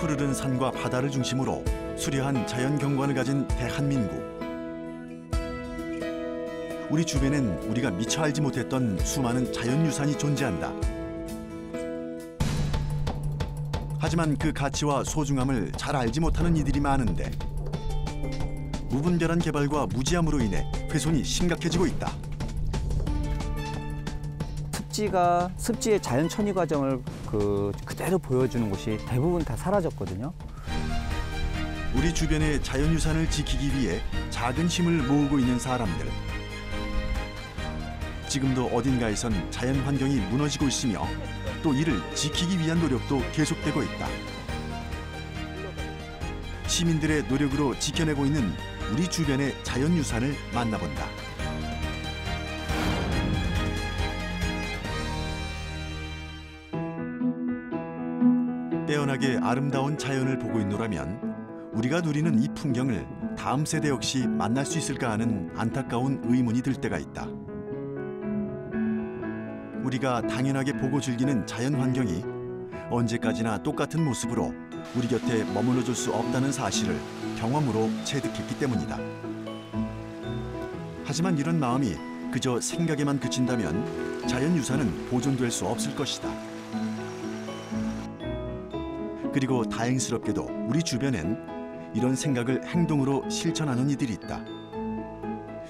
푸르른 산과 바다를 중심으로 수려한 자연 경관을 가진 대한민국. 우리 주변엔 우리가 미처 알지 못했던 수많은 자연유산이 존재한다. 하지만 그 가치와 소중함을 잘 알지 못하는 이들이 많은데 무분별한 개발과 무지함으로 인해 훼손이 심각해지고 있다. 습지의 자연 천위 과정을 그대로 보여주는 곳이 대부분 다 사라졌거든요. 우리 주변의 자연유산을 지키기 위해 작은 힘을 모으고 있는 사람들. 지금도 어딘가에선 자연 환경이 무너지고 있으며 또 이를 지키기 위한 노력도 계속되고 있다. 시민들의 노력으로 지켜내고 있는 우리 주변의 자연유산을 만나본다. 빼어나게 아름다운 자연을 보고 있노라면 우리가 누리는 이 풍경을 다음 세대 역시 만날 수 있을까 하는 안타까운 의문이 들 때가 있다. 우리가 당연하게 보고 즐기는 자연 환경이 언제까지나 똑같은 모습으로 우리 곁에 머물러줄 수 없다는 사실을 경험으로 체득했기 때문이다. 하지만 이런 마음이 그저 생각에만 그친다면 자연유산은 보존될 수 없을 것이다. 그리고 다행스럽게도 우리 주변엔 이런 생각을 행동으로 실천하는 이들이 있다.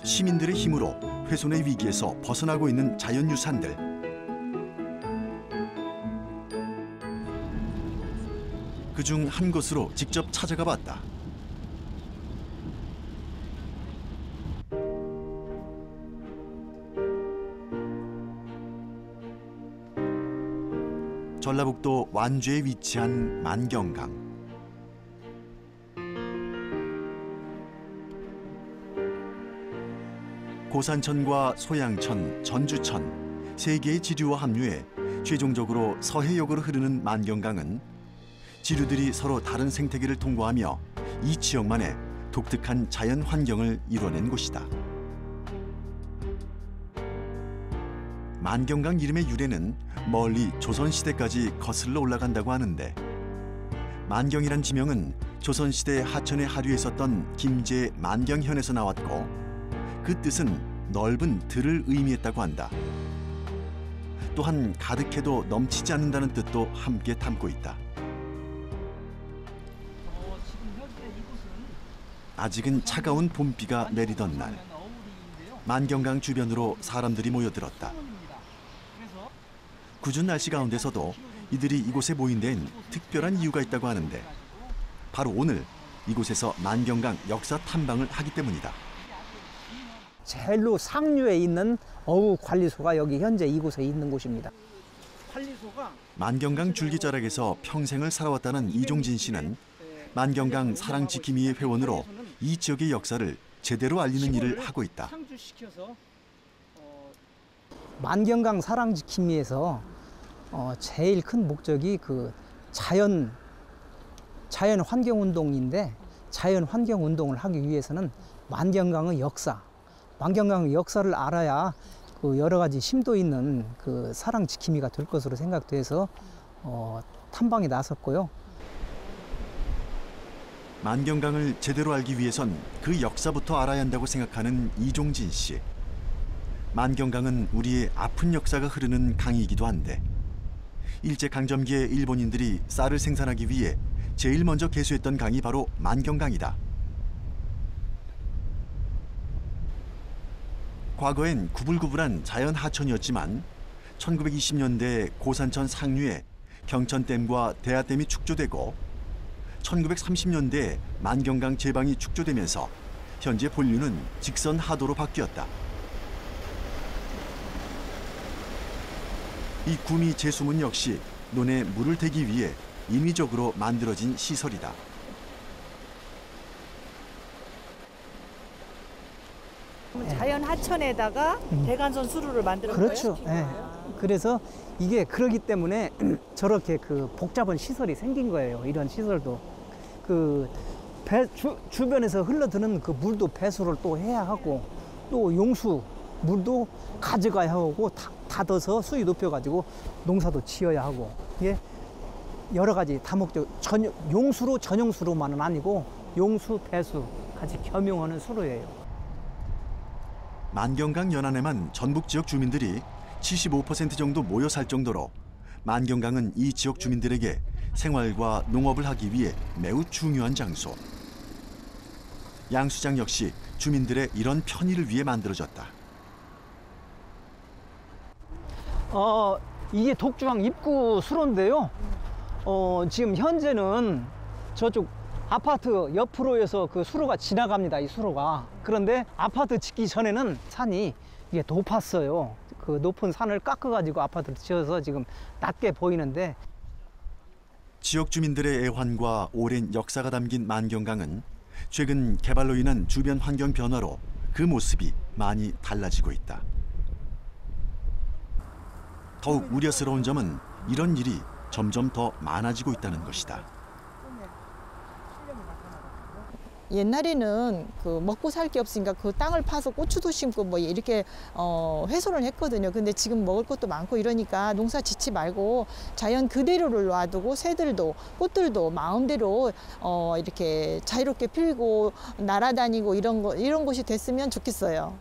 시민들의 힘으로 훼손의 위기에서 벗어나고 있는 자연유산들. 그중 한 곳으로 직접 찾아가 봤다. 전라북도 완주에 위치한 만경강. 고산천과 소양천, 전주천 세 개의 지류와 합류해 최종적으로 서해역으로 흐르는 만경강은 지류들이 서로 다른 생태계를 통과하며 이 지역만의 독특한 자연 환경을 이뤄낸 곳이다. 만경강 이름의 유래는 멀리 조선시대까지 거슬러 올라간다고 하는데 만경이란 지명은 조선시대 하천에 하류에 있었던 김제 만경현에서 나왔고 그 뜻은 넓은 들을 의미했다고 한다. 또한 가득해도 넘치지 않는다는 뜻도 함께 담고 있다. 아직은 차가운 봄비가 내리던 날 만경강 주변으로 사람들이 모여들었다. 궂은 날씨 가운데서도 이들이 이곳에 모인 데엔 특별한 이유가 있다고 하는데 바로 오늘 이곳에서 만경강 역사 탐방을 하기 때문이다. 제일로 상류에 있는 어구관리소가 여기 현재 이곳에 있는 곳입니다. 만경강 줄기자락에서 평생을 살아왔다는 이종진 씨는 만경강 사랑지킴이의 회원으로 이 지역의 역사를 제대로 알리는 일을 하고 있다. 만경강 사랑지킴이에서 제일 큰 목적이 그 자연 환경 운동인데 자연 환경 운동을 하기 위해서는 만경강의 역사를 알아야 그 여러 가지 심도 있는 그 사랑지킴이가 될 것으로 생각돼서 탐방에 나섰고요. 만경강을 제대로 알기 위해선 그 역사부터 알아야 한다고 생각하는 이종진 씨. 만경강은 우리의 아픈 역사가 흐르는 강이기도 한데 일제강점기에 일본인들이 쌀을 생산하기 위해 제일 먼저 개수했던 강이 바로 만경강이다. 과거엔 구불구불한 자연 하천이었지만 1920년대 고산천 상류에 경천댐과 대하댐이 축조되고 1930년대에 만경강 제방이 축조되면서 현재 본류는 직선 하도로 바뀌었다. 이 구미 제수문 역시 논에 물을 대기 위해 인위적으로 만들어진 시설이다. 자연 하천에다가 대관선 수로를 만드는 그렇죠. 거예요? 네. 그래서 이게 그러기 때문에 저렇게 그 복잡한 시설이 생긴 거예요. 이런 시설도 그 주변에서 흘러드는 그 물도 배수를 또 해야 하고 또 용수 물도 가져가야 하고 닫아서 수위 높여가지고 농사도 지어야 하고 여러 가지 다목적 용수로 전용수로만은 아니고 용수, 배수 같이 겸용하는 수로예요. 만경강 연안에만 전북 지역 주민들이 75% 정도 모여 살 정도로 만경강은 이 지역 주민들에게 생활과 농업을 하기 위해 매우 중요한 장소. 양수장 역시 주민들의 이런 편의를 위해 만들어졌다. 이게 독주항 입구 수로인데요. 지금 현재는 저쪽 아파트 옆으로 해서 그 수로가 지나갑니다. 이 수로가. 그런데 아파트 짓기 전에는 산이 이게 높았어요. 그 높은 산을 깎아가지고 아파트를 지어서 지금 낮게 보이는데, 지역 주민들의 애환과 오랜 역사가 담긴 만경강은 최근 개발로 인한 주변 환경 변화로 그 모습이 많이 달라지고 있다. 더욱 우려스러운 점은 이런 일이 점점 더 많아지고 있다는 것이다. 옛날에는 그 먹고 살 게 없으니까 그 땅을 파서 고추도 심고 뭐 이렇게 훼손을 했거든요. 근데 지금 먹을 것도 많고 이러니까 농사 짓지 말고 자연 그대로를 놔두고 새들도 꽃들도 마음대로 이렇게 자유롭게 피고 날아다니고 이런 곳이 됐으면 좋겠어요.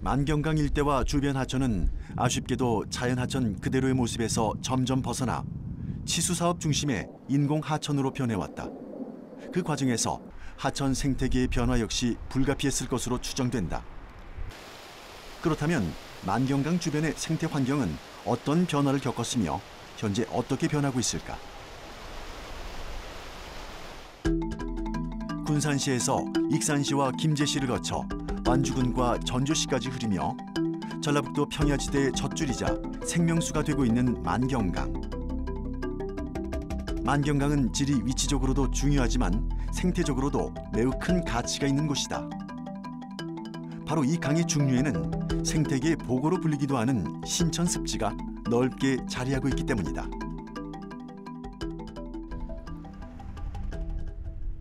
만경강 일대와 주변 하천은 아쉽게도 자연 하천 그대로의 모습에서 점점 벗어나 치수 사업 중심의 인공 하천으로 변해왔다. 그 과정에서 하천 생태계의 변화 역시 불가피했을 것으로 추정된다. 그렇다면 만경강 주변의 생태 환경은 어떤 변화를 겪었으며 현재 어떻게 변하고 있을까? 군산시에서 익산시와 김제시를 거쳐 완주군과 전주시까지 흐르며 전라북도 평야지대의 젖줄이자 생명수가 되고 있는 만경강. 만경강은 지리 위치적으로도 중요하지만 생태적으로도 매우 큰 가치가 있는 곳이다. 바로 이 강의 중류에는 생태계의 보고로 불리기도 하는 신천습지가 넓게 자리하고 있기 때문이다.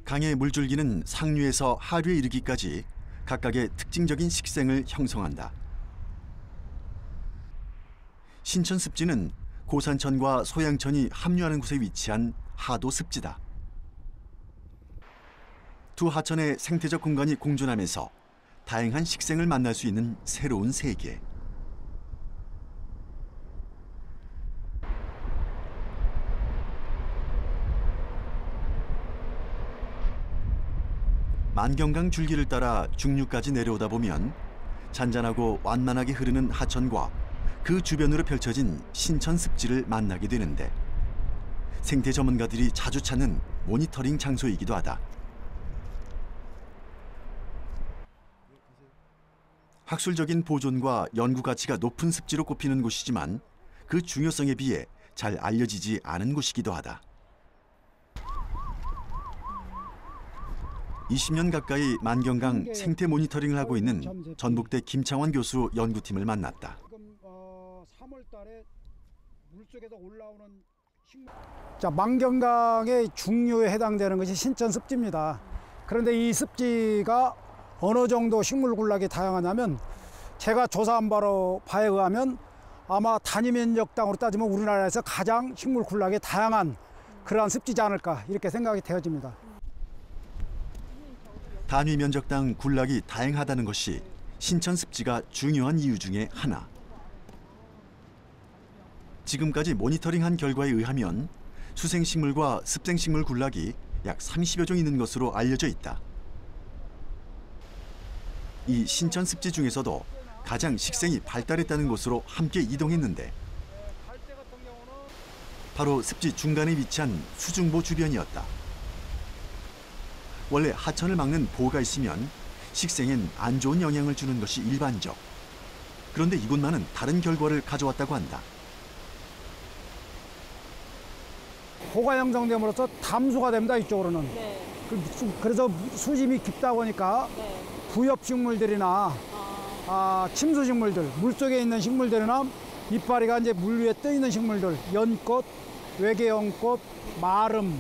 강의 물줄기는 상류에서 하류에 이르기까지 각각의 특징적인 식생을 형성한다. 신천습지는 고산천과 소양천이 합류하는 곳에 위치한 하도습지다. 두 하천의 생태적 공간이 공존하면서 다양한 식생을 만날 수 있는 새로운 세계. 만경강 줄기를 따라 중류까지 내려오다 보면 잔잔하고 완만하게 흐르는 하천과 그 주변으로 펼쳐진 신천습지를 만나게 되는데 생태 전문가들이 자주 찾는 모니터링 장소이기도 하다. 학술적인 보존과 연구 가치가 높은 습지로 꼽히는 곳이지만 그 중요성에 비해 잘 알려지지 않은 곳이기도 하다. 20년 가까이 만경강 생태 모니터링을 하고 있는 전북대 김창원 교수 연구팀을 만났다. 자, 만경강의 중류에 해당되는 것이 신천습지입니다. 그런데 이 습지가 어느 정도 식물 군락이 다양하냐면 제가 조사한 바에 의하면 아마 단위 면적 땅으로 따지면 우리나라에서 가장 식물 군락이 다양한 그러한 습지지 않을까 이렇게 생각이 되어집니다. 단위 면적당 군락이 다양하다는 것이 신천습지가 중요한 이유 중에 하나. 지금까지 모니터링한 결과에 의하면 수생식물과 습생식물 군락이 약 30여 종 있는 것으로 알려져 있다. 이 신천습지 중에서도 가장 식생이 발달했다는 곳으로 함께 이동했는데 바로 습지 중간에 위치한 수중보 주변이었다. 원래 하천을 막는 보가 있으면 식생엔 안 좋은 영향을 주는 것이 일반적. 그런데 이곳만은 다른 결과를 가져왔다고 한다. 보가 형성됨으로써 담수가 됩니다. 이쪽으로는. 네. 그래서 수심이 깊다 보니까 네. 부엽식물들이나 침수식물들, 물속에 있는 식물들이나 이파리가 이제 물 위에 떠 있는 식물들, 연꽃, 외계연꽃, 마름,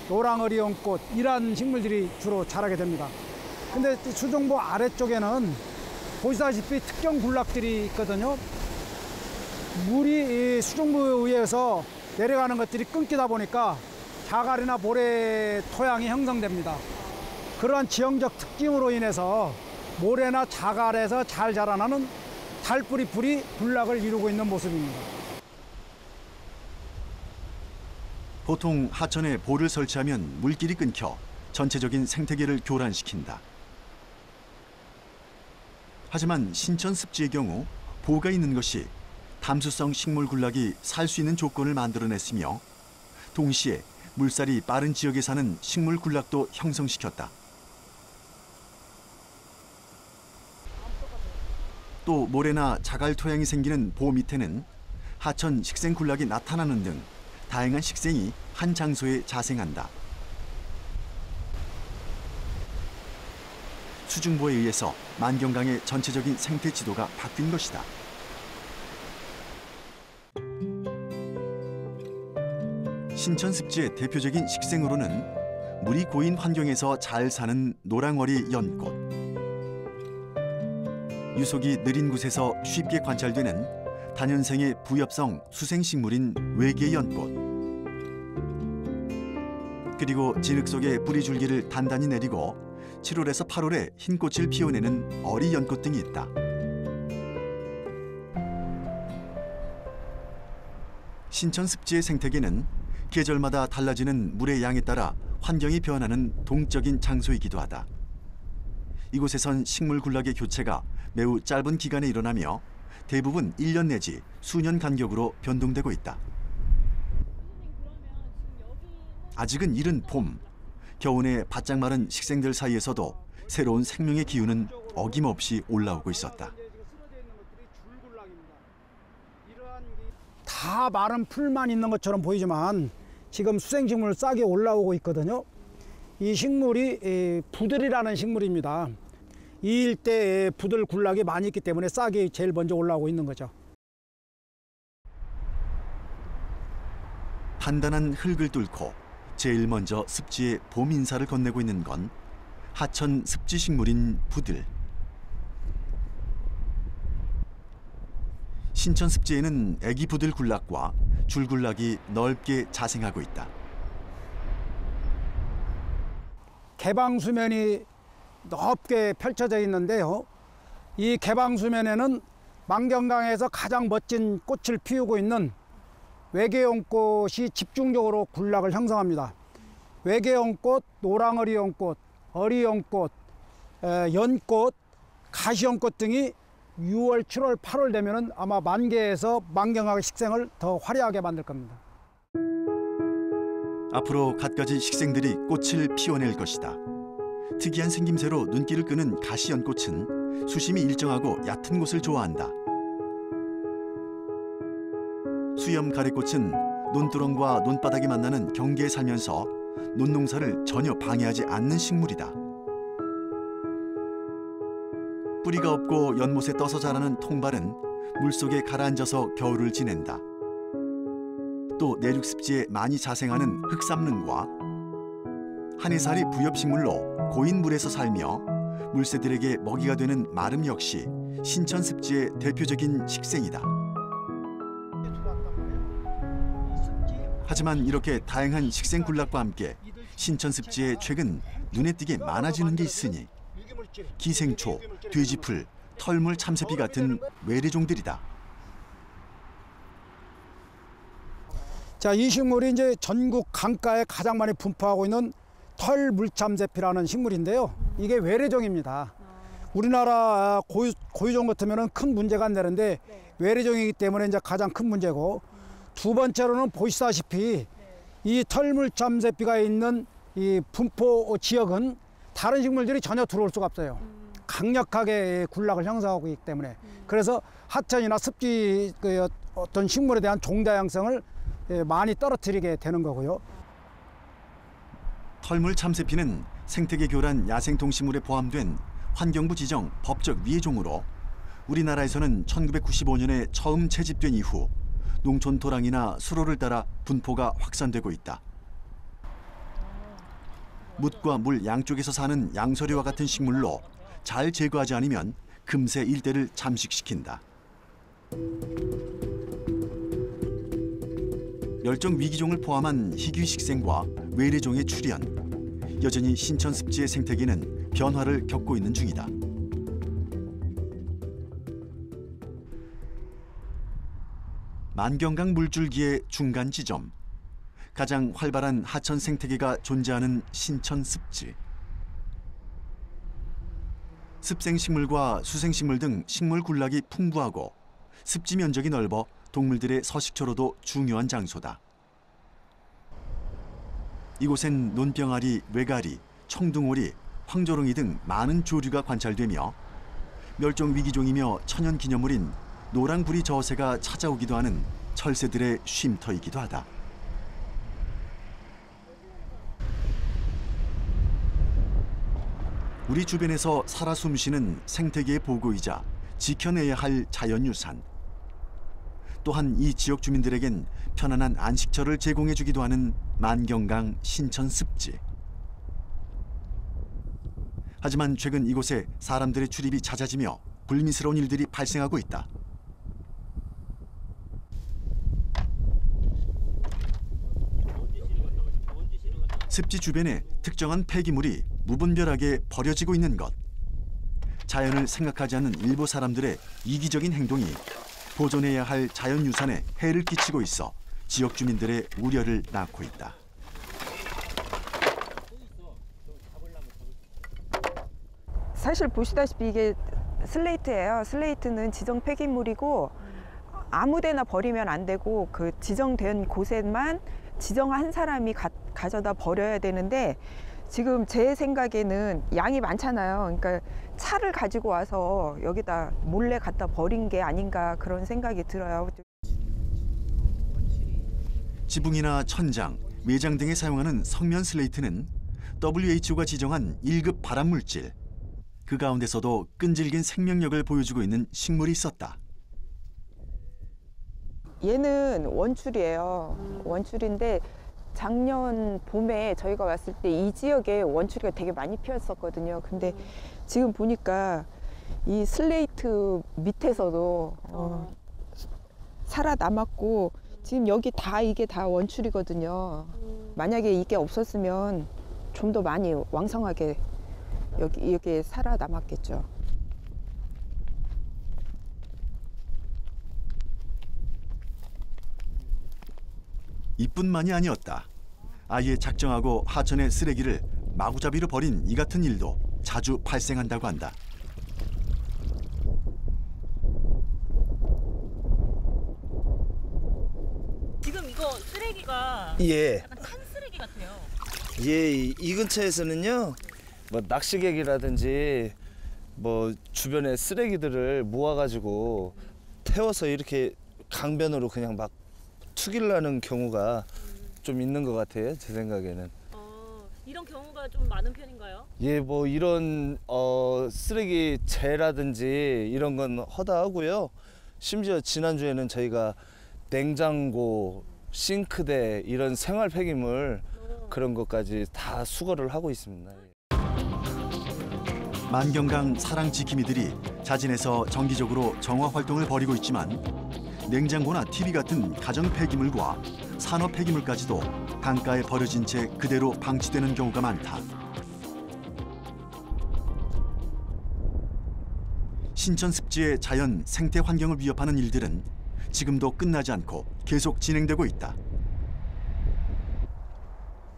노랑어리연꽃 이러한 식물들이 주로 자라게 됩니다. 근데 수중보 아래쪽에는 보시다시피 특정 군락들이 있거든요. 물이 이 수중보에 의해서 내려가는 것들이 끊기다 보니까 자갈이나 모래 토양이 형성됩니다. 그러한 지형적 특징으로 인해서 모래나 자갈에서 잘 자라나는 달뿌리 풀이 군락을 이루고 있는 모습입니다. 보통 하천에 보를 설치하면 물길이 끊겨 전체적인 생태계를 교란시킨다. 하지만 신천 습지의 경우 보가 있는 것이 담수성 식물 군락이 살 수 있는 조건을 만들어냈으며 동시에 물살이 빠른 지역에 사는 식물 군락도 형성시켰다. 또 모래나 자갈 토양이 생기는 보 밑에는 하천 식생 군락이 나타나는 등 다양한 식생이 한 장소에 자생한다. 수중보에 의해서 만경강의 전체적인 생태 지도가 바뀐 것이다. 신천 습지의 대표적인 식생으로는 물이 고인 환경에서 잘 사는 노랑어리 연꽃, 유속이 느린 곳에서 쉽게 관찰되는 다년생의 부엽성 수생식물인 외계연꽃, 그리고 진흙 속에 뿌리 줄기를 단단히 내리고 7월에서 8월에 흰 꽃을 피워내는 어리연꽃 등이 있다. 신천 습지의 생태계는 계절마다 달라지는 물의 양에 따라 환경이 변하는 동적인 장소이기도 하다. 이곳에선 식물 군락의 교체가 매우 짧은 기간에 일어나며 대부분 1년 내지 수년 간격으로 변동되고 있다. 아직은 이른 봄, 겨우내 바짝 마른 식생들 사이에서도 새로운 생명의 기운은 어김없이 올라오고 있었다. 다 마른 풀만 있는 것처럼 보이지만 지금 수생식물 싹이 올라오고 있거든요. 이 식물이 부들이라는 식물입니다. 이 일대에 부들 군락이 많이 있기 때문에 싹이 제일 먼저 올라오고 있는 거죠. 단단한 흙을 뚫고 제일 먼저 습지에 봄 인사를 건네고 있는 건 하천 습지 식물인 부들. 신천 습지에는 애기 부들 군락과 줄군락이 넓게 자생하고 있다. 개방 수면이 넓게 펼쳐져 있는데요. 이 개방 수면에는 만경강에서 가장 멋진 꽃을 피우고 있는 외계연꽃이 집중적으로 군락을 형성합니다. 외계연꽃, 노랑어리연꽃, 어리연꽃, 연꽃, 가시연꽃 등이 6월, 7월, 8월 되면은 아마 만개에서 만경강의 식생을 더 화려하게 만들 겁니다. 앞으로 갖가지 식생들이 꽃을 피워낼 것이다. 특이한 생김새로 눈길을 끄는 가시연꽃은 수심이 일정하고 얕은 곳을 좋아한다. 수염 가래꽃은 논두렁과 논바닥이 만나는 경계에 살면서 논농사를 전혀 방해하지 않는 식물이다. 뿌리가 없고 연못에 떠서 자라는 통발은 물속에 가라앉아서 겨울을 지낸다. 또 내륙습지에 많이 자생하는 흑삼릉과 한해살이 부엽식물로 고인 물에서 살며 물새들에게 먹이가 되는 마름 역시 신천습지의 대표적인 식생이다. 하지만 이렇게 다양한 식생 군락과 함께 신천습지에 최근 눈에 띄게 많아지는 게 있으니 기생초, 돼지풀, 털물 참새피 같은 외래종들이다. 자, 이 식물이 이제 전국 강가에 가장 많이 분포하고 있는 털물참새피라는 식물인데요. 이게 외래종입니다. 우리나라 고유종 같으면 큰 문제가 안 되는데 외래종이기 때문에 이제 가장 큰 문제고, 두 번째로는 보시다시피 이 털물참새피가 있는 이 분포 지역은 다른 식물들이 전혀 들어올 수가 없어요. 강력하게 군락을 형성하고 있기 때문에. 그래서 하천이나 습지 어떤 식물에 대한 종다양성을 많이 떨어뜨리게 되는 거고요. 털물 참새피는 생태계 교란 야생동식물에 포함된 환경부 지정 법적 위해종으로 우리나라에서는 1995년에 처음 채집된 이후 농촌 토랑이나 수로를 따라 분포가 확산되고 있다. 묻과 물 양쪽에서 사는 양서류와 같은 식물로 잘 제거하지 않으면 금세 일대를 잠식시킨다. 멸종 위기종을 포함한 희귀 식생과 외래종의 출현, 여전히 신천 습지의 생태계는 변화를 겪고 있는 중이다. 만경강 물줄기의 중간 지점, 가장 활발한 하천 생태계가 존재하는 신천 습지. 습생식물과 수생식물 등 식물 군락이 풍부하고 습지 면적이 넓어 동물들의 서식처로도 중요한 장소다. 이곳엔 논병아리, 외가리, 청둥오리, 황조롱이 등 많은 조류가 관찰되며 멸종 위기종이며 천연기념물인 노랑부리 저새가 찾아오기도 하는 철새들의 쉼터이기도 하다. 우리 주변에서 살아 숨쉬는 생태계의 보고이자 지켜내야 할 자연유산. 또한 이 지역 주민들에겐 편안한 안식처를 제공해주기도 하는 만경강 신천 습지. 하지만 최근 이곳에 사람들의 출입이 잦아지며 불미스러운 일들이 발생하고 있다. 습지 주변에 특정한 폐기물이 무분별하게 버려지고 있는 것. 자연을 생각하지 않는 일부 사람들의 이기적인 행동이 보존해야 할 자연유산에 해를 끼치고 있어 지역 주민들의 우려를 낳고 있다. 사실 보시다시피 이게 슬레이트예요. 슬레이트는 지정 폐기물이고 아무데나 버리면 안 되고 그 지정된 곳에만 지정한 사람이 가져다 버려야 되는데 지금 제 생각에는 양이 많잖아요. 그러니까 차를 가지고 와서 여기다 몰래 갖다 버린 게 아닌가 그런 생각이 들어요. 지붕이나 천장, 외장 등에 사용하는 성면 슬레이트는 WHO가 지정한 1급 발암물질. 그 가운데서도 끈질긴 생명력을 보여주고 있는 식물이 있었다. 얘는 원출이에요. 원출인데 작년 봄에 저희가 왔을 때 이 지역에 원추리가 되게 많이 피었었거든요. 근데 지금 보니까 이 슬레이트 밑에서도 살아남았고 지금 여기 다 이게 다 원추리거든요. 만약에 이게 없었으면 좀 더 많이 왕성하게 여기 살아남았겠죠. 이뿐만이 아니었다. 아예 작정하고 하천의 쓰레기를 마구잡이로 버린 이 같은 일도 자주 발생한다고 한다. 지금 이거 쓰레기가 예. 약간 탄 쓰레기 같아요. 예, 이 근처에서는요, 뭐 낚시객이라든지 뭐 주변에 쓰레기들을 모아가지고 태워서 이렇게 강변으로 그냥 막 투기를 하는 경우가 좀 있는 것 같아요, 제 생각에는. 이런 경우가 좀 많은 편인가요? 예, 뭐 이런 쓰레기 재라든지 이런 건 허다하고요. 심지어 지난주에는 저희가 냉장고, 싱크대 이런 생활 폐기물 그런 것까지 다 수거를 하고 있습니다. 만경강 사랑 지킴이들이 자진해서 정기적으로 정화 활동을 벌이고 있지만 냉장고나 TV 같은 가정 폐기물과 산업 폐기물까지도 강가에 버려진 채 그대로 방치되는 경우가 많다. 신천 습지의 자연 생태 환경을 위협하는 일들은 지금도 끝나지 않고 계속 진행되고 있다.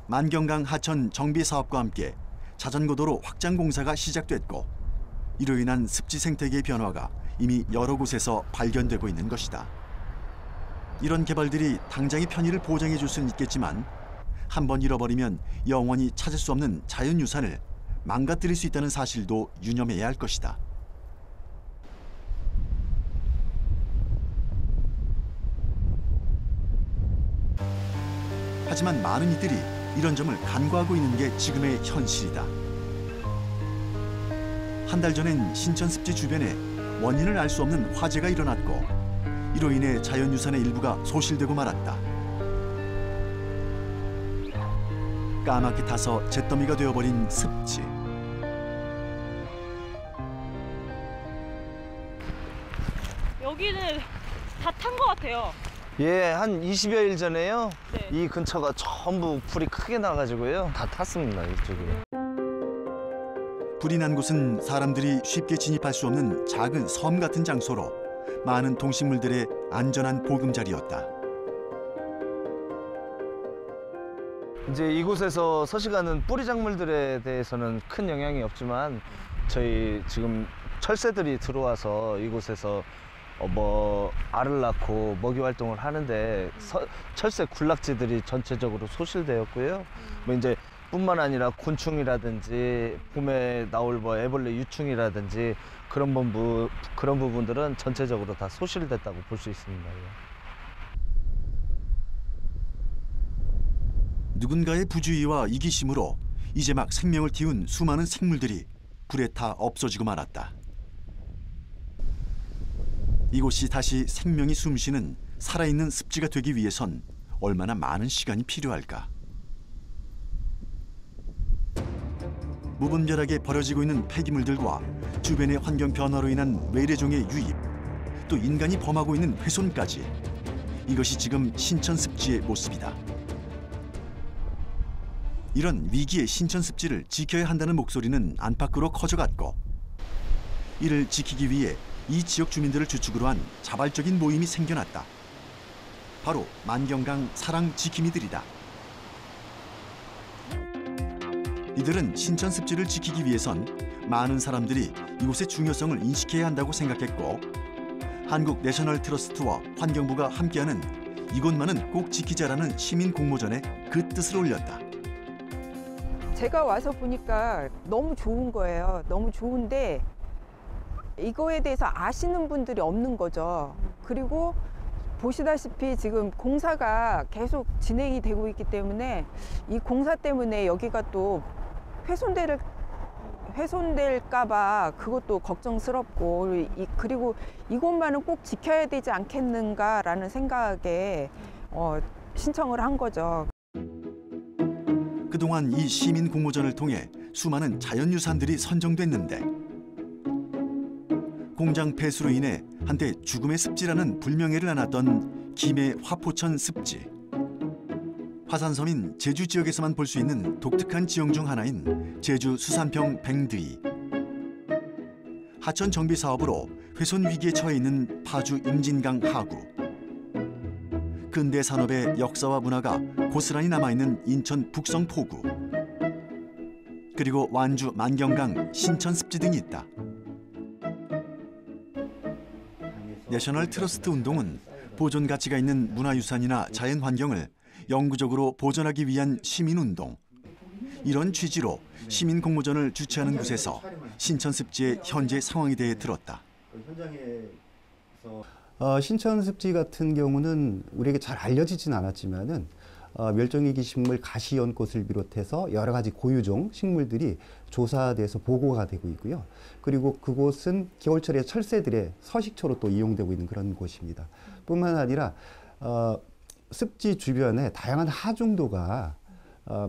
만경강 하천 정비 사업과 함께 자전거도로 확장 공사가 시작됐고 이로 인한 습지 생태계의 변화가 이미 여러 곳에서 발견되고 있는 것이다. 이런 개발들이 당장의 편의를 보장해 줄 수는 있겠지만 한번 잃어버리면 영원히 찾을 수 없는 자연유산을 망가뜨릴 수 있다는 사실도 유념해야 할 것이다. 하지만 많은 이들이 이런 점을 간과하고 있는 게 지금의 현실이다. 한 달 전엔 신천 습지 주변에 원인을 알 수 없는 화재가 일어났고 이로 인해 자연유산의 일부가 소실되고 말았다. 까맣게 타서 잿더미가 되어버린 습지. 여기는 다 탄 것 같아요. 예, 한 20여일 전에요. 네. 이 근처가 전부 불이 크게 나가지고요. 다 탔습니다, 이쪽에. 불이 난 곳은 사람들이 쉽게 진입할 수 없는 작은 섬 같은 장소로 많은 동식물들의 안전한 보금자리였다. 이제 이곳에서 서식하는 뿌리 작물들에 대해서는 큰 영향이 없지만 저희 지금 철새들이 들어와서 이곳에서 알을 낳고 먹이 활동을 하는데 철새 군락지들이 전체적으로 소실되었고요. 뭐 이제 뿐만 아니라 곤충이라든지 봄에 나올 애벌레 유충이라든지 그런 부분들은 전체적으로 다 소실됐다고 볼 수 있습니다. 누군가의 부주의와 이기심으로 이제 막 생명을 틔운 수많은 생물들이 불에 타 없어지고 말았다. 이곳이 다시 생명이 숨쉬는 살아있는 습지가 되기 위해선 얼마나 많은 시간이 필요할까? 무분별하게 버려지고 있는 폐기물들과 주변의 환경 변화로 인한 외래종의 유입, 또 인간이 범하고 있는 훼손까지 이것이 지금 신천 습지의 모습이다. 이런 위기의 신천 습지를 지켜야 한다는 목소리는 안팎으로 커져갔고, 이를 지키기 위해 이 지역 주민들을 주축으로 한 자발적인 모임이 생겨났다. 바로 만경강 사랑 지킴이들이다. 이들은 신천 습지를 지키기 위해선 많은 사람들이 이곳의 중요성을 인식해야 한다고 생각했고, 한국 내셔널 트러스트와 환경부가 함께하는 이곳만은 꼭 지키자라는 시민 공모전에 그 뜻을 올렸다. 제가 와서 보니까 너무 좋은 거예요. 너무 좋은데 이거에 대해서 아시는 분들이 없는 거죠. 그리고 보시다시피 지금 공사가 계속 진행이 되고 있기 때문에 이 공사 때문에 여기가 또 훼손될까 봐 그것도 걱정스럽고, 그리고 이곳만은 꼭 지켜야 되지 않겠는가라는 생각에 신청을 한 거죠. 그동안 이 시민 공모전을 통해 수많은 자연유산들이 선정됐는데, 공장 폐수로 인해 한때 죽음의 습지라는 불명예를 안았던 김해 화포천 습지. 화산섬인 제주 지역에서만 볼 수 있는 독특한 지형 중 하나인 제주 수산평 뱅드이. 하천 정비 사업으로 훼손 위기에 처해 있는 파주 임진강 하구. 근대 산업의 역사와 문화가 고스란히 남아있는 인천 북성 포구. 그리고 완주 만경강 신천 습지 등이 있다. 내셔널 트러스트 운동은 보존 가치가 있는 문화유산이나 자연환경을 영구적으로 보존하기 위한 시민운동. 이런 취지로 시민 공모전을 주최하는 곳에서 신천 습지의 현재 상황에 대해 들었다. 신천 습지 같은 경우는 우리에게 잘 알려지진 않았지만은 멸종위기 식물 가시연꽃을 비롯해서 여러 가지 고유종 식물들이 조사돼서 보고가 되고 있고요. 그리고 그곳은 겨울철에 철새들의 서식처로 또 이용되고 있는 그런 곳입니다. 뿐만 아니라 습지 주변에 다양한 하중도가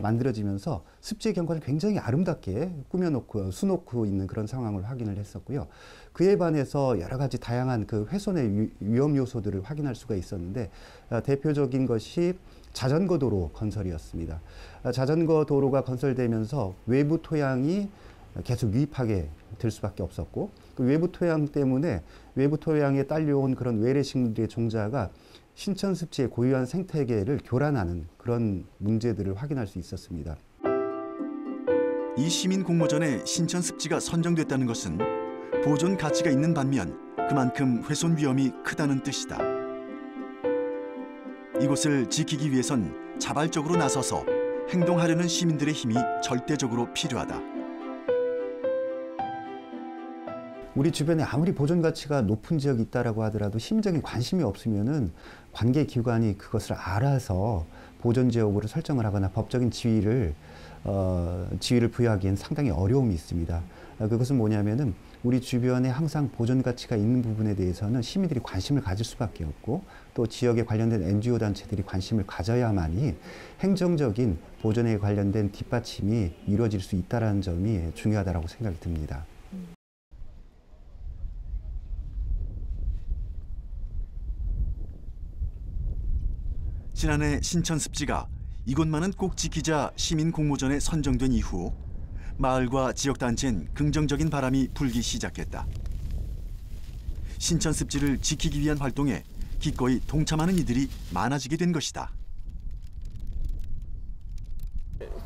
만들어지면서 습지의 경관을 굉장히 아름답게 꾸며놓고 수놓고 있는 그런 상황을 확인을 했었고요. 그에 반해서 여러 가지 다양한 그 훼손의 위험 요소들을 확인할 수가 있었는데, 대표적인 것이 자전거 도로 건설이었습니다. 자전거 도로가 건설되면서 외부 토양이 계속 유입하게 될 수밖에 없었고, 그 외부 토양 때문에 외부 토양에 딸려온 그런 외래 식물들의 종자가 신천 습지의 고유한 생태계를 교란하는 그런 문제들을 확인할 수 있었습니다. 이 시민 공모전에 신천 습지가 선정됐다는 것은 보존 가치가 있는 반면 그만큼 훼손 위험이 크다는 뜻이다. 이곳을 지키기 위해선 자발적으로 나서서 행동하려는 시민들의 힘이 절대적으로 필요하다. 우리 주변에 아무리 보존 가치가 높은 지역이 있다라고 하더라도 시민적인 관심이 없으면은 관계 기관이 그것을 알아서 보존 지역으로 설정을 하거나 법적인 지위를 부여하기엔 상당히 어려움이 있습니다. 그것은 뭐냐면은 우리 주변에 항상 보존 가치가 있는 부분에 대해서는 시민들이 관심을 가질 수밖에 없고, 또 지역에 관련된 NGO 단체들이 관심을 가져야만이 행정적인 보존에 관련된 뒷받침이 이루어질 수 있다는 점이 중요하다고 생각이 듭니다. 지난해 신천습지가 이곳만은 꼭 지키자 시민 공모전에 선정된 이후 마을과 지역단체는 긍정적인 바람이 불기 시작했다. 신천습지를 지키기 위한 활동에 기꺼이 동참하는 이들이 많아지게 된 것이다.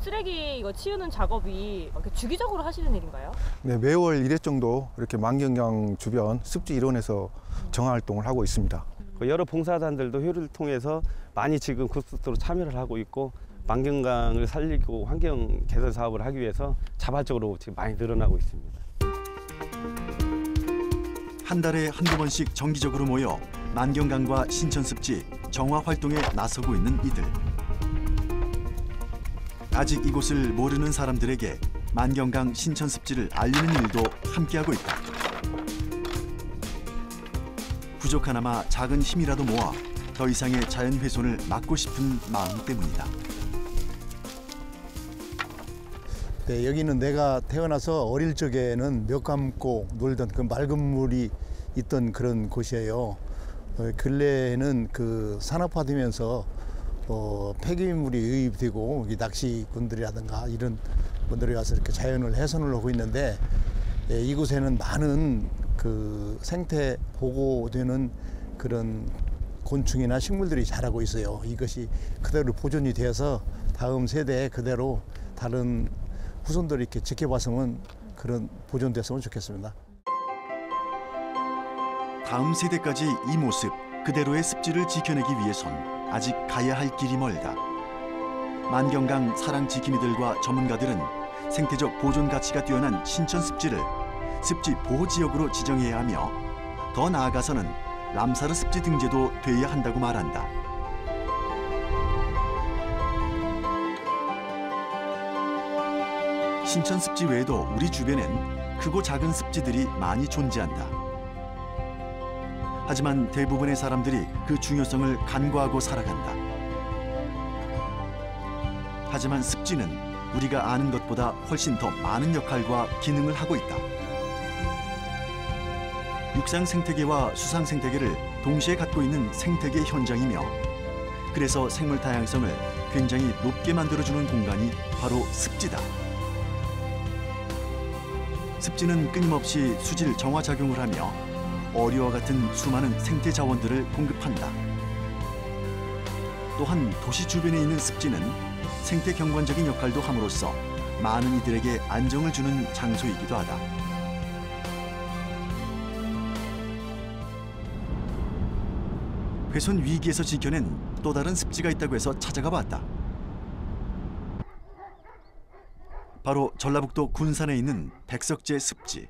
쓰레기 이거 치우는 작업이 주기적으로 하시는 일인가요? 네, 매월 1회 정도 이렇게 만경강 주변 습지 일원에서 정화활동을 하고 있습니다. 여러 봉사단들도 회의를 통해서 많이 지금 급속도로 참여를 하고 있고 만경강을 살리고 환경 개선 사업을 하기 위해서 자발적으로 지금 많이 늘어나고 있습니다. 한 달에 한두 번씩 정기적으로 모여 만경강과 신천습지 정화 활동에 나서고 있는 이들. 아직 이곳을 모르는 사람들에게 만경강 신천습지를 알리는 일도 함께하고 있다. 부족하나마 작은 힘이라도 모아 더 이상의 자연 훼손을 막고 싶은 마음 때문이다. 네, 여기는 내가 태어나서 어릴 적에는 몇 감고 놀던 그 맑은 물이 있던 그런 곳이에요. 근래에는 그 산업화되면서 폐기물이 유입되고 낚시꾼들이라든가 이런 분들이 와서 이렇게 자연을 훼손을 하고 있는데 이곳에는 많은 그 생태 보호되는 그런 곤충이나 식물들이 자라고 있어요. 이것이 그대로 보존이 되어서 다음 세대에 그대로 다른 후손들이 이렇게 지켜봤으면 그런 보존됐으면 좋겠습니다. 다음 세대까지 이 모습 그대로의 습지를 지켜내기 위해선 아직 가야 할 길이 멀다. 만경강 사랑 지킴이들과 전문가들은 생태적 보존 가치가 뛰어난 신천습지를 습지 보호지역으로 지정해야 하며 더 나아가서는 람사르 습지 등재도 돼야 한다고 말한다. 신천습지 외에도 우리 주변엔 크고 작은 습지들이 많이 존재한다. 하지만 대부분의 사람들이 그 중요성을 간과하고 살아간다. 하지만 습지는 우리가 아는 것보다 훨씬 더 많은 역할과 기능을 하고 있다. 육상 생태계와 수상 생태계를 동시에 갖고 있는 생태계 현장이며 그래서 생물 다양성을 굉장히 높게 만들어주는 공간이 바로 습지다. 습지는 끊임없이 수질 정화 작용을 하며 어류와 같은 수많은 생태 자원들을 공급한다. 또한 도시 주변에 있는 습지는 생태 경관적인 역할도 함으로써 많은 이들에게 안정을 주는 장소이기도 하다. 훼손 위기에서 지켜낸 또 다른 습지가 있다고 해서 찾아가 봤다. 바로 전라북도 군산에 있는 백석제 습지.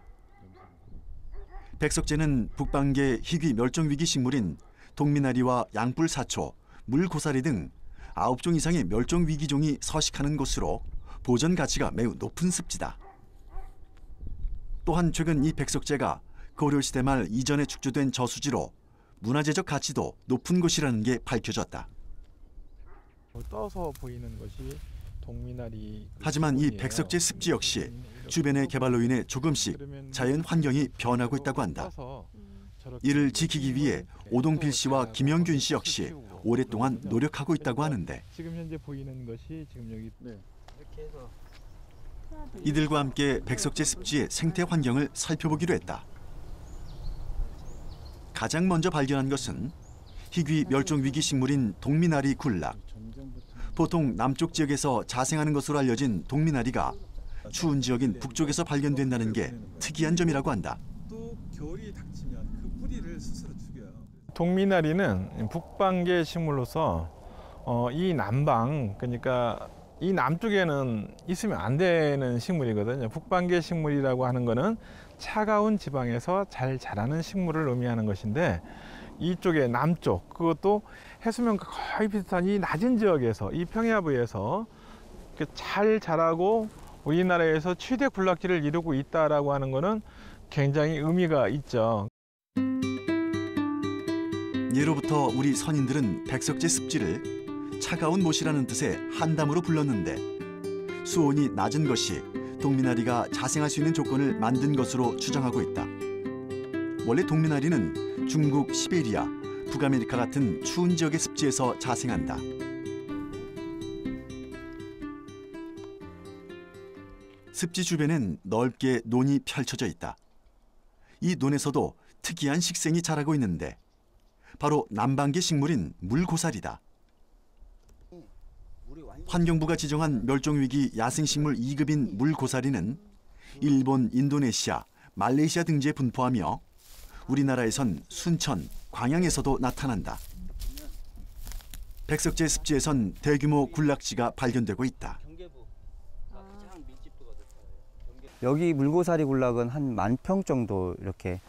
백석제는 북방계 희귀 멸종위기 식물인 동미나리와 양뿔사초, 물고사리 등 9종 이상의 멸종위기종이 서식하는 곳으로 보전 가치가 매우 높은 습지다. 또한 최근 이 백석제가 고려시대 말 이전에 축조된 저수지로 문화재적 가치도 높은 곳이라는 게 밝혀졌다. 떠서 보이는 것이 동미나리. 하지만 이 백석제 습지 역시 주변의 개발로 인해 조금씩 자연 환경이 변하고 있다고 한다. 이를 지키기 위해 오동필 씨와 김영균 씨 역시 오랫동안 노력하고 있다고 하는데 지금 현재 보이는 것이 지금 여기 이렇게 해서 이들과 함께 백석제 습지의 생태 환경을 살펴보기로 했다. 가장 먼저 발견한 것은 희귀 멸종 위기 식물인 동미나리 굴락. 보통 남쪽 지역에서 자생하는 것으로 알려진 동미나리가 추운 지역인 북쪽에서 발견된다는 게 특이한 점이라고 한다. 또 겨울이 닥치면 그 뿌리를 스스로 죽여요. 동미나리는 북방계 식물로서 이 남방, 그러니까 이 남쪽에는 있으면 안 되는 식물이거든요. 북방계 식물이라고 하는 거는 차가운 지방에서 잘 자라는 식물을 의미하는 것인데 이쪽에 남쪽, 그것도 해수면과 거의 비슷한 이 낮은 지역에서, 이 평야부에서 잘 자라고 우리나라에서 최대 군락지를 이루고 있다라고 하는 거는 굉장히 의미가 있죠. 예로부터 우리 선인들은 백석제 습지를 차가운 못이라는 뜻의 한담으로 불렀는데 수온이 낮은 것이 동미나리가 자생할 수 있는 조건을 만든 것으로 추정하고 있다. 원래 동미나리는 중국 시베리아, 북아메리카 같은 추운 지역의 습지에서 자생한다. 습지 주변엔 넓게 논이 펼쳐져 있다. 이 논에서도 특이한 식생이 자라고 있는데 바로 남방계 식물인 물고사리다. 환경부가 지정한 멸종위기 야생식물 2급인 물고사리는 일본, 인도네시아, 말레이시아 등지에 분포하며 우리나라에선 순천, 광양에서도 나타난다. 백석제 습지에선 대규모 군락지가 발견되고 있다. 여기 물고사리 군락은 한 10,000평 정도 이렇게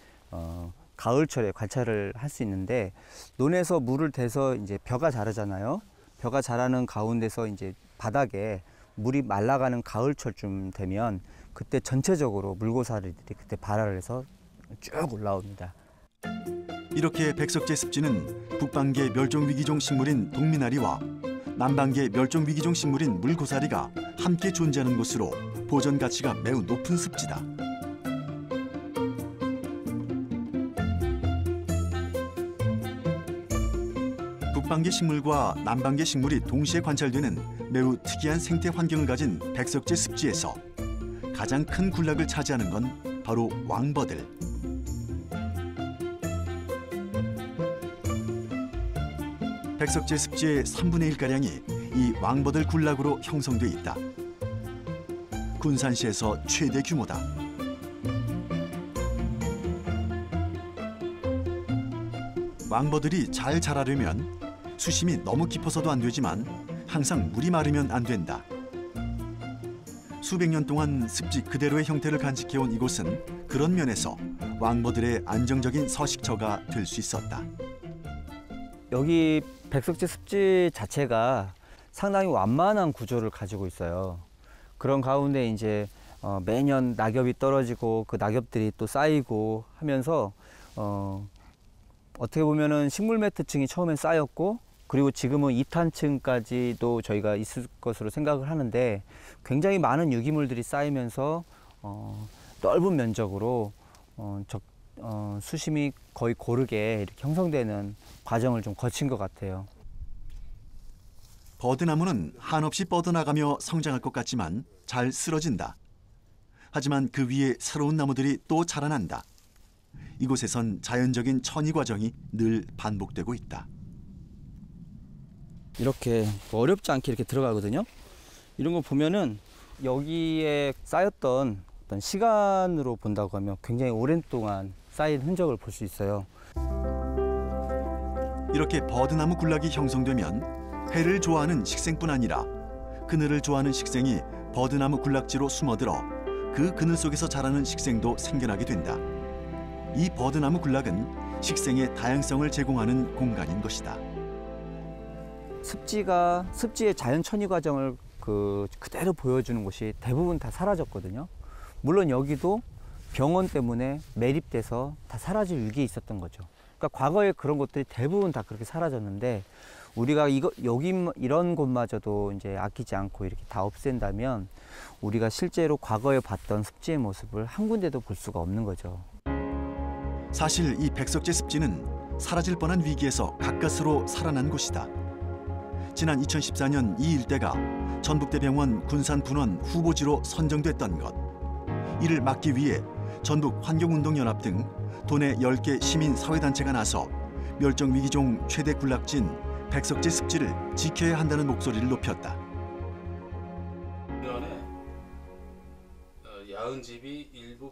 가을철에 관찰을 할 수 있는데, 논에서 물을 대서 이제 벼가 자라잖아요. 벼가 자라는 가운데서 이제 바닥에 물이 말라가는 가을철쯤 되면 그때 전체적으로 물고사리들이 그때 발화를 해서 쭉 올라옵니다. 이렇게 백석제 습지는 북방계 멸종위기종 식물인 동미나리와 남방계 멸종위기종 식물인 물고사리가 함께 존재하는 곳으로 보전 가치가 매우 높은 습지다. 북방계 식물과 남방계 식물이 동시에 관찰되는 매우 특이한 생태 환경을 가진 백석제 습지에서 가장 큰 군락을 차지하는 건 바로 왕버들. 백석제 습지의 3분의 1가량이 이 왕버들 군락으로 형성돼 있다. 군산시에서 최대 규모다. 왕버들이 잘 자라려면 수심이 너무 깊어서도 안 되지만 항상 물이 마르면 안 된다. 수백 년 동안 습지 그대로의 형태를 간직해온 이곳은 그런 면에서 왕버들의 안정적인 서식처가 될 수 있었다. 여기 백석제 습지 자체가 상당히 완만한 구조를 가지고 있어요. 그런 가운데 이제 매년 낙엽이 떨어지고 그 낙엽들이 또 쌓이고 하면서 어떻게 보면은 식물 매트층이 처음엔 쌓였고, 그리고 지금은 2탄층까지도 저희가 있을 것으로 생각을 하는데, 굉장히 많은 유기물들이 쌓이면서 넓은 면적으로 수심이 거의 고르게 이렇게 형성되는 과정을 좀 거친 것 같아요. 버드나무는 한없이 뻗어나가며 성장할 것 같지만 잘 쓰러진다. 하지만 그 위에 새로운 나무들이 또 자라난다. 이곳에선 자연적인 천이 과정이 늘 반복되고 있다. 이렇게 어렵지 않게 이렇게 들어가거든요. 이런 거 보면은 여기에 쌓였던 어떤 시간으로 본다고 하면 굉장히 오랜 동안 쌓인 흔적을 볼 수 있어요. 이렇게 버드나무 군락이 형성되면 해를 좋아하는 식생뿐 아니라 그늘을 좋아하는 식생이 버드나무 군락지로 숨어들어 그 그늘 속에서 자라는 식생도 생겨나게 된다. 이 버드나무 군락은 식생의 다양성을 제공하는 공간인 것이다. 습지의 자연 천위 과정을 그대로 보여주는 곳이 대부분 다 사라졌거든요. 물론 여기도 병원 때문에 매립돼서 다 사라질 위기에 있었던 거죠. 그러니까 과거에 그런 것들이 대부분 다 그렇게 사라졌는데, 우리가 이런 곳마저도 이제 아끼지 않고 이렇게 다 없앤다면 우리가 실제로 과거에 봤던 습지의 모습을 한 군데도 볼 수가 없는 거죠. 사실 이 백석제 습지는 사라질 뻔한 위기에서 가까스로 살아난 곳이다. 지난 2014년 이 일대가 전북대병원 군산분원 후보지로 선정됐던 것. 이를 막기 위해 전북환경운동연합 등 도내 10개 시민사회단체가 나서 멸종위기종 최대 군락지인 백석제 습지를 지켜야 한다는 목소리를 높였다.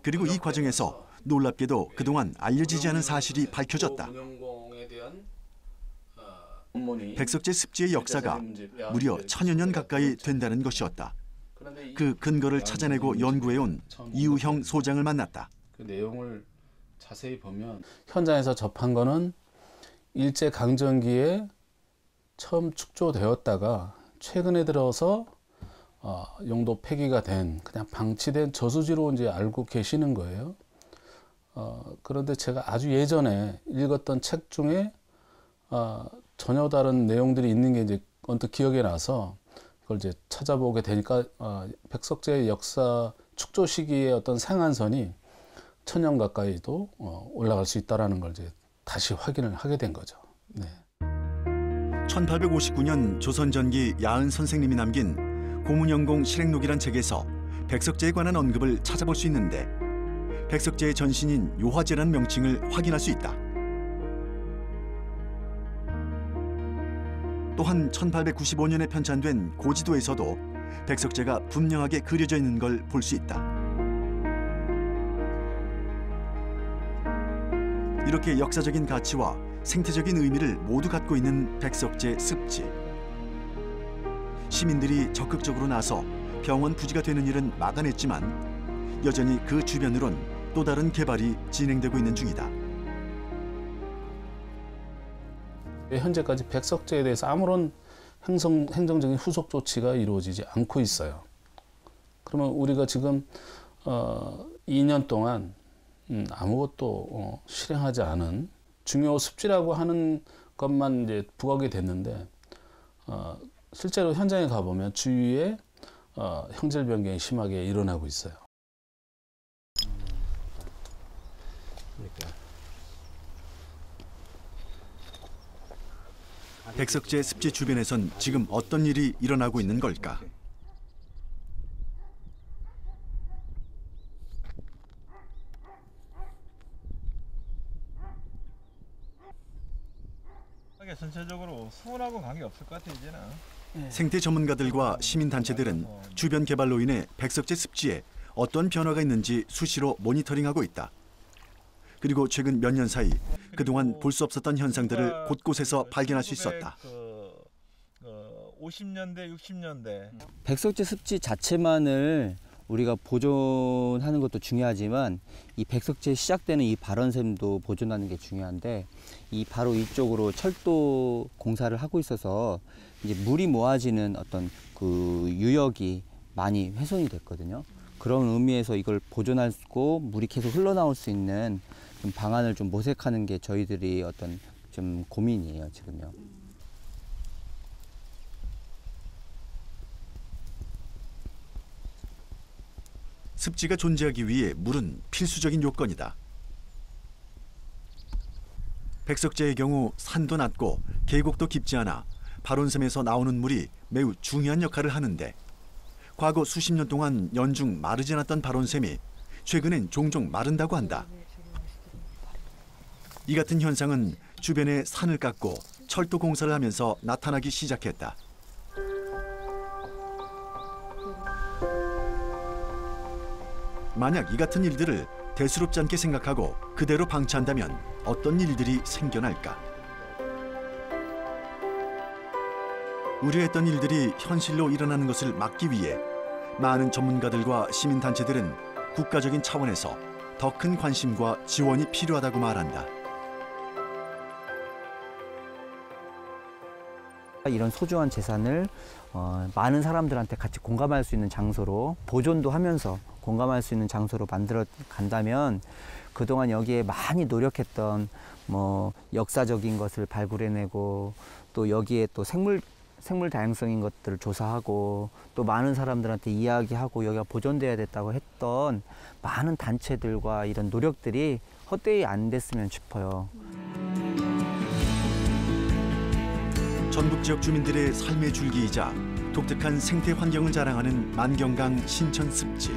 그리고 이 과정에서 놀랍게도 그동안 알려지지 않은 사실이 밝혀졌다. 백석제 습지의 역사가 무려 1000여 년 가까이 된다는 것이었다. 그 근거를 찾아내고 연구해온 이우형 소장을 만났다. 그 내용을 자세히 보면 현장에서 접한 거는 일제 강점기에 처음 축조되었다가 최근에 들어서 용도 폐기가 된, 그냥 방치된 저수지로 이제 알고 계시는 거예요. 그런데 제가 아주 예전에 읽었던 책 중에 전혀 다른 내용들이 있는 게 이제 언뜻 기억에 나서 그걸 이제 찾아보게 되니까 백석제의 역사 축조 시기의 어떤 생한선이 1000년 가까이도 올라갈 수 있다라는 걸 이제 다시 확인을 하게 된 거죠. 네. 1859년 조선 전기 야은 선생님이 남긴 고문영공 실행록이란 책에서 백석제에 관한 언급을 찾아볼 수 있는데 백석제의 전신인 요화제라는 명칭을 확인할 수 있다. 또한 1895년에 편찬된 고지도에서도 백석제가 분명하게 그려져 있는 걸 볼 수 있다. 이렇게 역사적인 가치와 생태적인 의미를 모두 갖고 있는 백석제 습지. 시민들이 적극적으로 나서 병원 부지가 되는 일은 막아냈지만 여전히 그 주변으론 또 다른 개발이 진행되고 있는 중이다. 현재까지 백석제에 대해서 아무런 행정적인 후속 조치가 이루어지지 않고 있어요. 그러면 우리가 지금 2년 동안 아무것도 실행하지 않은 중요 습지라고 하는 것만 이제 부각이 됐는데 실제로 현장에 가보면 주위에 형질 변경이 심하게 일어나고 있어요. 백석제 습지 주변에선 지금 어떤 일이 일어나고 있는 걸까? 전체적으로 수온하고 관계 없을 것 같아 이제는. 생태 전문가들과 시민단체들은 주변 개발로 인해 백석제 습지에 어떤 변화가 있는지 수시로 모니터링하고 있다. 그리고 최근 몇 년 사이 그동안 볼 수 없었던 현상들을 곳곳에서 발견할 수 있었다. 50년대, 60년대. 백석제 습지 자체만을 우리가 보존하는 것도 중요하지만 이 백석제에 시작되는 이 발원샘도 보존하는 게 중요한데 이 바로 이쪽으로 철도 공사를 하고 있어서 이제 물이 모아지는 어떤 그 유역이 많이 훼손이 됐거든요. 그런 의미에서 이걸 보존하고 물이 계속 흘러나올 수 있는 좀 방안을 좀 모색하는 게 저희들이 어떤 좀 고민이에요, 지금요. 습지가 존재하기 위해 물은 필수적인 요건이다. 백석제의 경우 산도 낮고 계곡도 깊지 않아 발원샘에서 나오는 물이 매우 중요한 역할을 하는데 과거 수십 년 동안 연중 마르지 않았던 발원샘이 최근엔 종종 마른다고 한다. 이 같은 현상은 주변에 산을 깎고 철도 공사를 하면서 나타나기 시작했다. 만약 이 같은 일들을 대수롭지 않게 생각하고 그대로 방치한다면 어떤 일들이 생겨날까? 우려했던 일들이 현실로 일어나는 것을 막기 위해 많은 전문가들과 시민단체들은 국가적인 차원에서 더 큰 관심과 지원이 필요하다고 말한다. 이런 소중한 재산을 많은 사람들한테 같이 공감할 수 있는 장소로 보존도 하면서 공감할 수 있는 장소로 만들어 간다면 그동안 여기에 많이 노력했던 뭐 역사적인 것을 발굴해내고 또 여기에 또 생물 다양성인 것들을 조사하고 또 많은 사람들한테 이야기하고 여기가 보존돼야 됐다고 했던 많은 단체들과 이런 노력들이 헛되이 안 됐으면 싶어요. 전북 지역 주민들의 삶의 줄기이자 독특한 생태 환경을 자랑하는 만경강 신천 습지.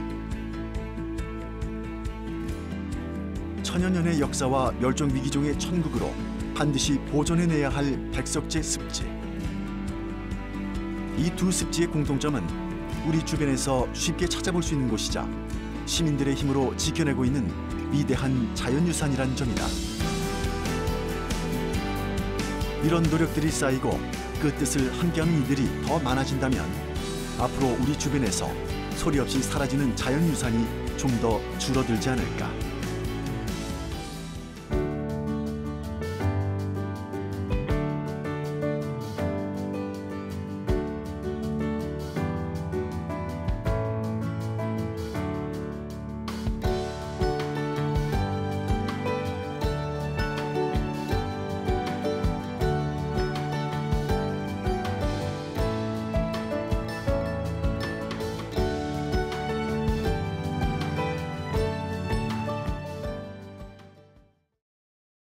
천여 년의 역사와 멸종 위기종의 천국으로 반드시 보존해내야 할 백석제 습지. 이 두 습지의 공통점은 우리 주변에서 쉽게 찾아볼 수 있는 곳이자 시민들의 힘으로 지켜내고 있는 위대한 자연유산이란 점이다. 이런 노력들이 쌓이고 그 뜻을 함께하는 이들이 더 많아진다면 앞으로 우리 주변에서 소리 없이 사라지는 자연유산이 좀 더 줄어들지 않을까.